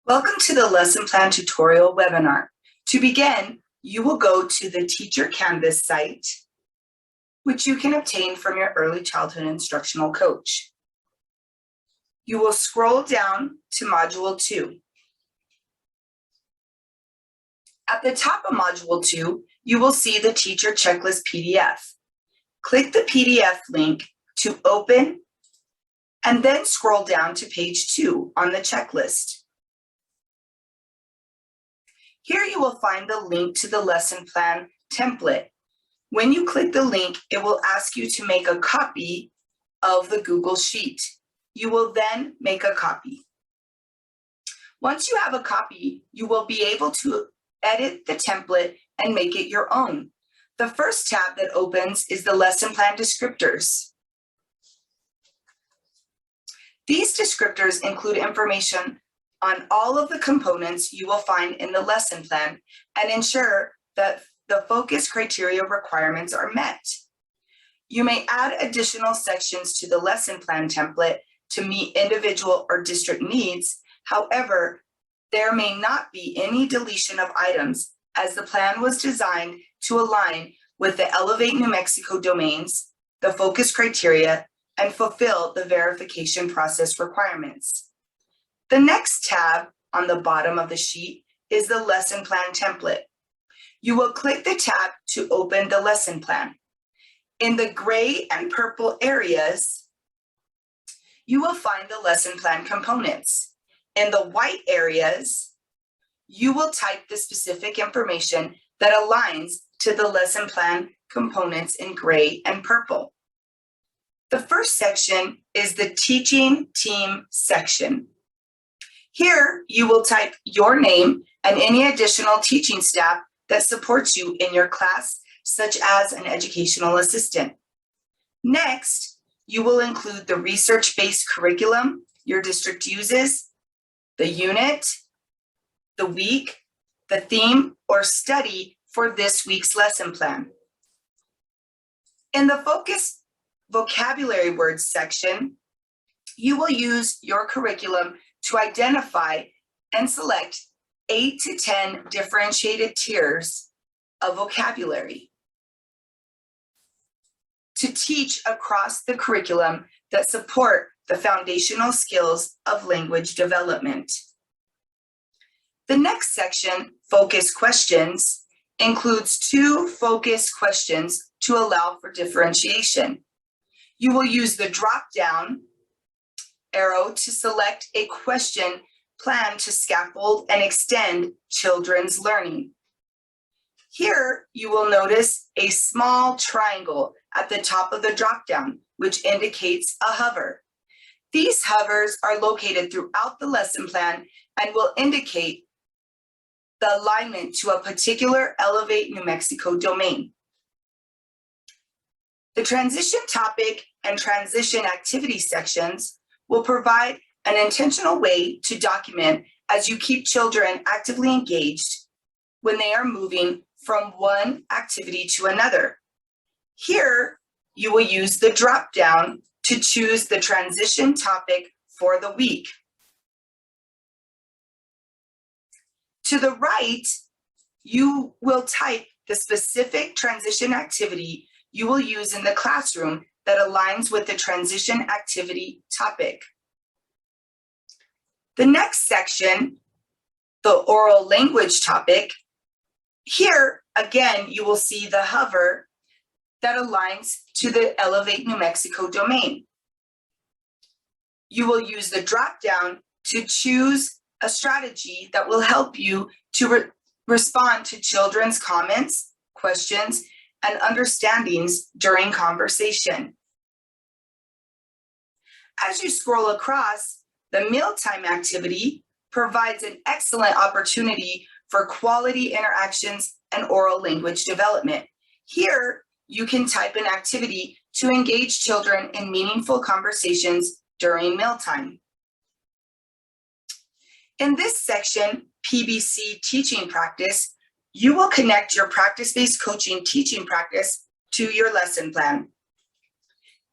Welcome to the Lesson Plan Tutorial webinar. To begin, you will go to the Teacher Canvas site, which you can obtain from your early childhood instructional coach. You will scroll down to Module 2. At the top of Module 2, you will see the Teacher Checklist PDF. Click the PDF link to open and then scroll down to page 2 on the checklist. Here you will find the link to the lesson plan template. When you click the link, it will ask you to make a copy of the Google Sheet. You will then make a copy. Once you have a copy, you will be able to edit the template and make it your own. The first tab that opens is the lesson plan descriptors. These descriptors include information on all of the components you will find in the lesson plan and ensure that the focus criteria requirements are met. You may add additional sections to the lesson plan template to meet individual or district needs. However, there may not be any deletion of items as the plan was designed to align with the Elevate New Mexico domains, the focus criteria, and fulfill the verification process requirements. The next tab on the bottom of the sheet is the lesson plan template. You will click the tab to open the lesson plan. In the gray and purple areas, you will find the lesson plan components. In the white areas, you will type the specific information that aligns to the lesson plan components in gray and purple. The first section is the teaching team section. Here, you will type your name and any additional teaching staff that supports you in your class, such as an educational assistant. Next, you will include the research-based curriculum your district uses, the unit, the week, the theme, or study for this week's lesson plan. In the focus vocabulary words section, you will use your curriculum to identify and select 8 to 10 differentiated tiers of vocabulary to teach across the curriculum that support the foundational skills of language development. The next section, Focus Questions, includes 2 focus questions to allow for differentiation. You will use the drop-down arrow to select a question planned to scaffold and extend children's learning. Here, you will notice a small triangle at the top of the dropdown, which indicates a hover. These hovers are located throughout the lesson plan and will indicate the alignment to a particular Elevate New Mexico domain. The transition topic and transition activity sections will provide an intentional way to document as you keep children actively engaged when they are moving from one activity to another. Here, you will use the drop-down to choose the transition topic for the week. To the right, you will type the specific transition activity you will use in the classroom that aligns with the transition activity topic. The next section, the oral language topic, here again you will see the hover that aligns to the Elevate New Mexico domain. You will use the drop-down to choose a strategy that will help you to respond to children's comments, questions, and understandings during conversation. As you scroll across, the mealtime activity provides an excellent opportunity for quality interactions and oral language development. Here, you can type an activity to engage children in meaningful conversations during mealtime. In this section, PBC Teaching Practice, you will connect your practice-based coaching teaching practice to your lesson plan.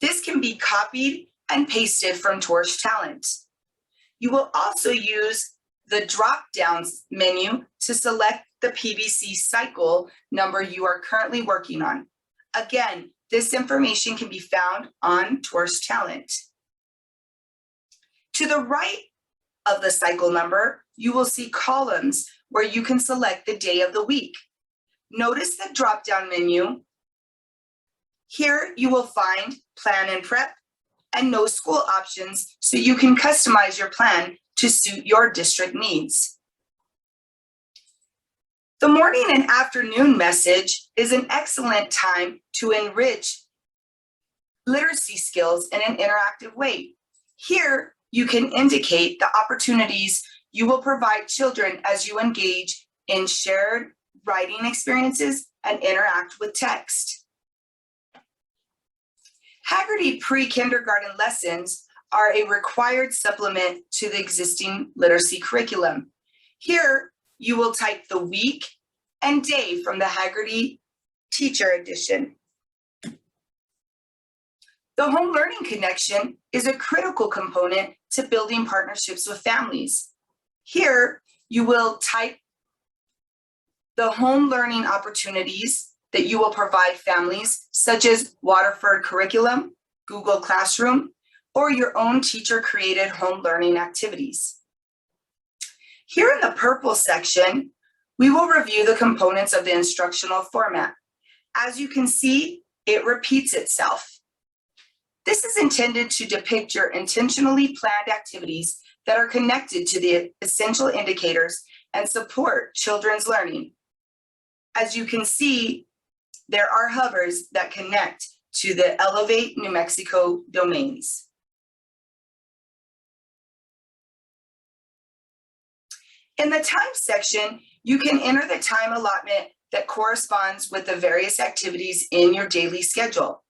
This can be copied and pasted from Torch Talent. You will also use the drop-down menu to select the PBC cycle number you are currently working on. Again, this information can be found on Tourist Talent. To the right of the cycle number, you will see columns where you can select the day of the week. Notice the drop-down menu. Here you will find Plan and Prep and No School options so you can customize your plan to suit your district needs. The morning and afternoon message is an excellent time to enrich literacy skills in an interactive way. Here, you can indicate the opportunities you will provide children as you engage in shared writing experiences and interact with text. Hagerty pre-kindergarten lessons are a required supplement to the existing literacy curriculum. Here, you will type the week and day from the Hagerty Teacher Edition. The home learning connection is a critical component to building partnerships with families. Here, you will type the home learning opportunities that you will provide families, such as Waterford Curriculum, Google Classroom, or your own teacher-created home learning activities. Here in the purple section, we will review the components of the instructional format. As you can see, it repeats itself. This is intended to depict your intentionally planned activities that are connected to the essential indicators and support children's learning. As you can see, there are hovers that connect to the Elevate New Mexico domains. In the time section, you can enter the time allotment that corresponds with the various activities in your daily schedule.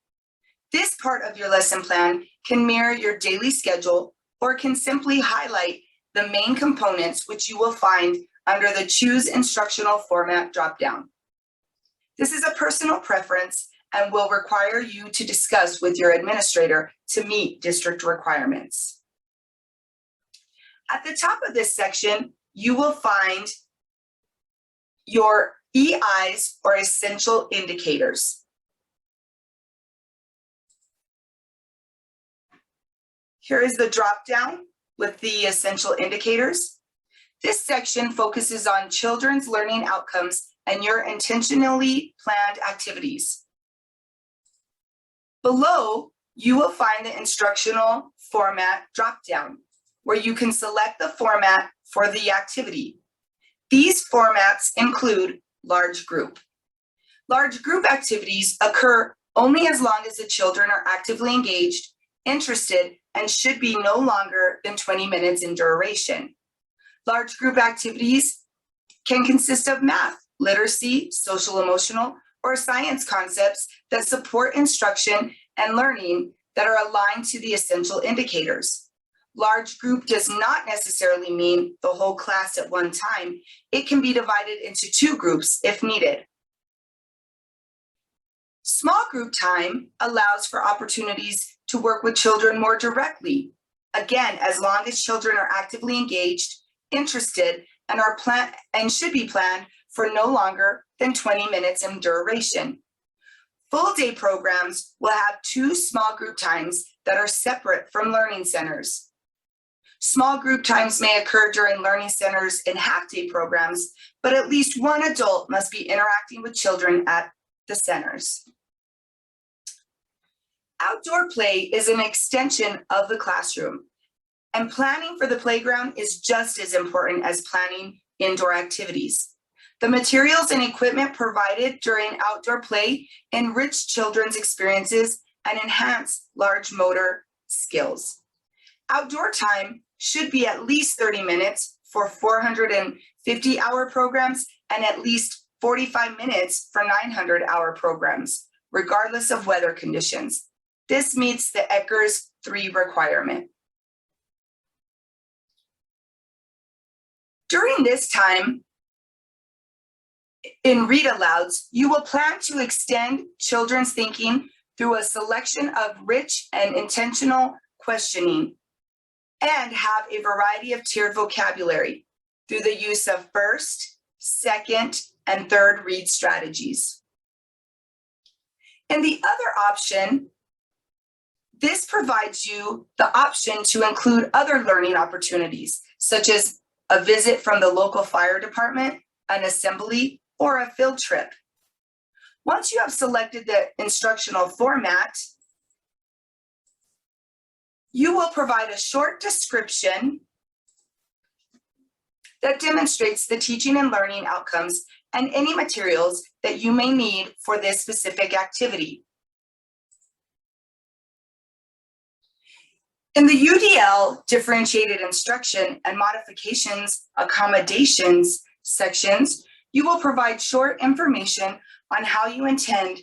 This part of your lesson plan can mirror your daily schedule or can simply highlight the main components which you will find under the Choose Instructional Format dropdown. This is a personal preference and will require you to discuss with your administrator to meet district requirements. At the top of this section, you will find your EIs or essential indicators. Here is the drop-down with the essential indicators. This section focuses on children's learning outcomes and your intentionally planned activities. Below, you will find the instructional format drop-down, where you can select the format for the activity. These formats include large group. Large group activities occur only as long as the children are actively engaged, interested, and should be no longer than 20 minutes in duration. Large group activities can consist of math, literacy, social emotional, or science concepts that support instruction and learning that are aligned to the essential indicators. Large group does not necessarily mean the whole class at one time. It can be divided into 2 groups if needed. Small group time allows for opportunities to work with children more directly. Again, as long as children are actively engaged, interested, and should be planned for no longer than 20 minutes in duration. Full day programs will have 2 small group times that are separate from learning centers. Small group times may occur during learning centers and half-day programs, but at least one adult must be interacting with children at the centers. Outdoor play is an extension of the classroom, and planning for the playground is just as important as planning indoor activities. The materials and equipment provided during outdoor play enrich children's experiences and enhance large motor skills. Outdoor time should be at least 30 minutes for 450-hour programs and at least 45 minutes for 900-hour programs, regardless of weather conditions. This meets the ECHRS 3 requirement. During this time, in read alouds, you will plan to extend children's thinking through a selection of rich and intentional questioning and have a variety of tiered vocabulary. through the use of first, second, and third read strategies. In the other option, this provides you the option to include other learning opportunities, such as a visit from the local fire department, an assembly, or a field trip. Once you have selected the instructional format, you will provide a short description that demonstrates the teaching and learning outcomes and any materials that you may need for this specific activity. In the UDL differentiated instruction and modifications accommodations sections, you will provide short information on how you intend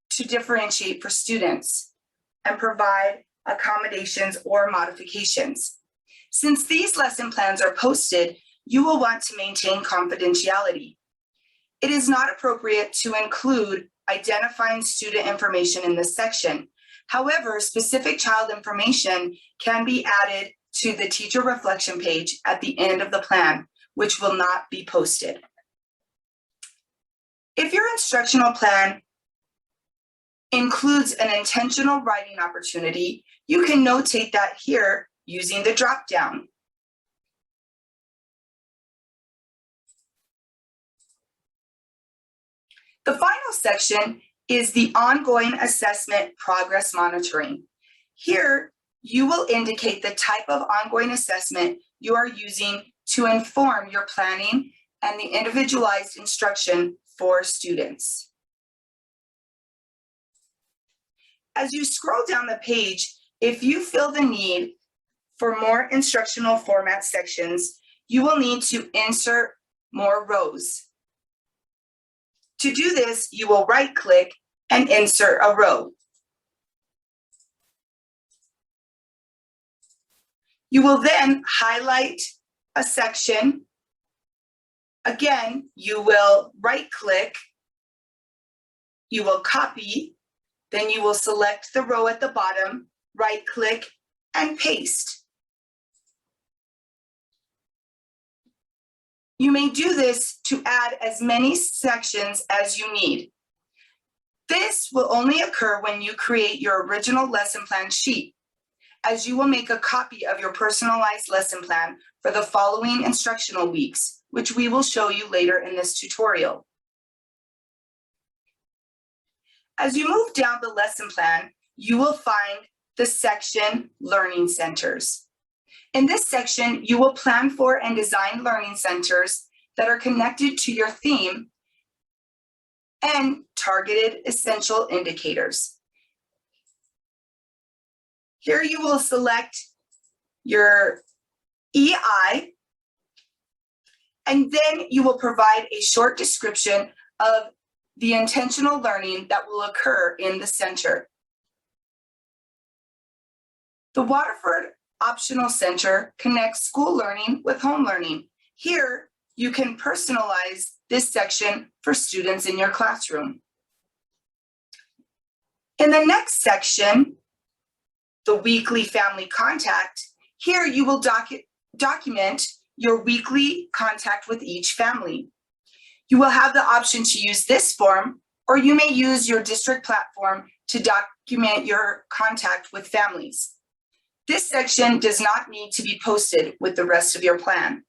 to differentiate for students and provide accommodations or modifications. Since these lesson plans are posted, you will want to maintain confidentiality. It is not appropriate to include identifying student information in this section. However, specific child information can be added to the teacher reflection page at the end of the plan, which will not be posted. If your instructional plan includes an intentional writing opportunity, you can notate that here using the drop-down. The final section is the ongoing assessment progress monitoring. Here, you will indicate the type of ongoing assessment you are using to inform your planning and the individualized instruction for students. As you scroll down the page, if you feel the need for more instructional format sections, you will need to insert more rows. To do this, you will right-click and insert a row. You will then highlight a section. Again, you will right-click, you will copy, then you will select the row at the bottom, right-click, and paste. You may do this to add as many sections as you need. This will only occur when you create your original lesson plan sheet, as you will make a copy of your personalized lesson plan for the following instructional weeks, which we will show you later in this tutorial. As you move down the lesson plan, you will find the section Learning Centers. In this section, you will plan for and design learning centers that are connected to your theme and targeted essential indicators. Here you will select your EI, and then you will provide a short description of the intentional learning that will occur in the center. The Waterford Optional Center connects school learning with home learning. Here, you can personalize this section for students in your classroom. In the next section, the weekly family contact, here you will document your weekly contact with each family. You will have the option to use this form, or you may use your district platform to document your contact with families. This section does not need to be posted with the rest of your plan.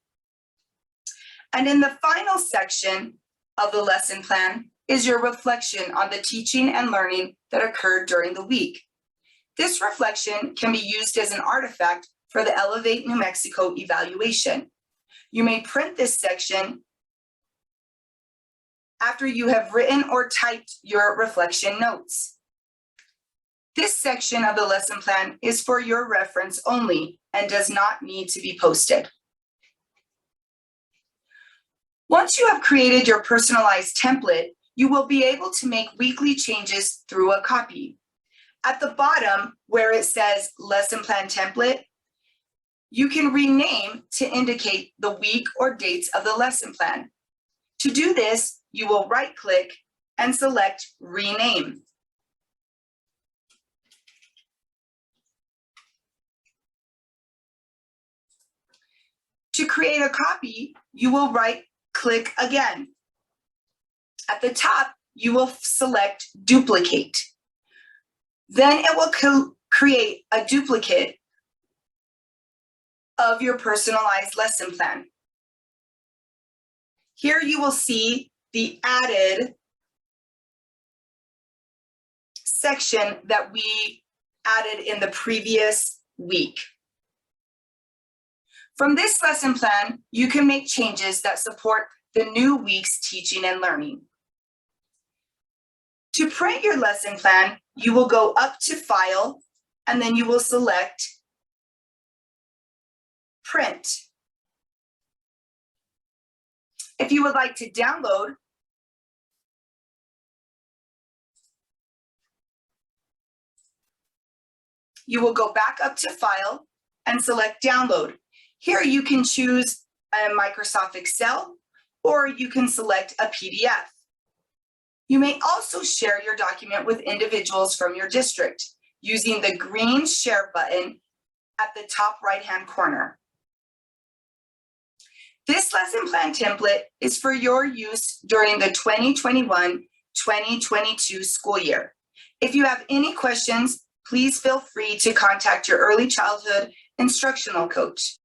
And in the final section of the lesson plan is your reflection on the teaching and learning that occurred during the week. This reflection can be used as an artifact for the Elevate New Mexico evaluation. You may print this section after you have written or typed your reflection notes. This section of the lesson plan is for your reference only and does not need to be posted. Once you have created your personalized template, you will be able to make weekly changes through a copy. At the bottom, where it says Lesson Plan Template, you can rename to indicate the week or dates of the lesson plan. To do this, you will right-click and select Rename. To create a copy, you will right-click again. At the top, you will select Duplicate. Then it will create a duplicate of your personalized lesson plan. Here you will see the added section that we added in the previous week. From this lesson plan, you can make changes that support the new week's teaching and learning. To print your lesson plan, you will go up to File, and then you will select Print. If you would like to download, you will go back up to File and select Download. Here you can choose a Microsoft Excel, or you can select a PDF. You may also share your document with individuals from your district using the green Share button at the top right-hand corner. This lesson plan template is for your use during the 2021-2022 school year. If you have any questions, please feel free to contact your early childhood instructional coach.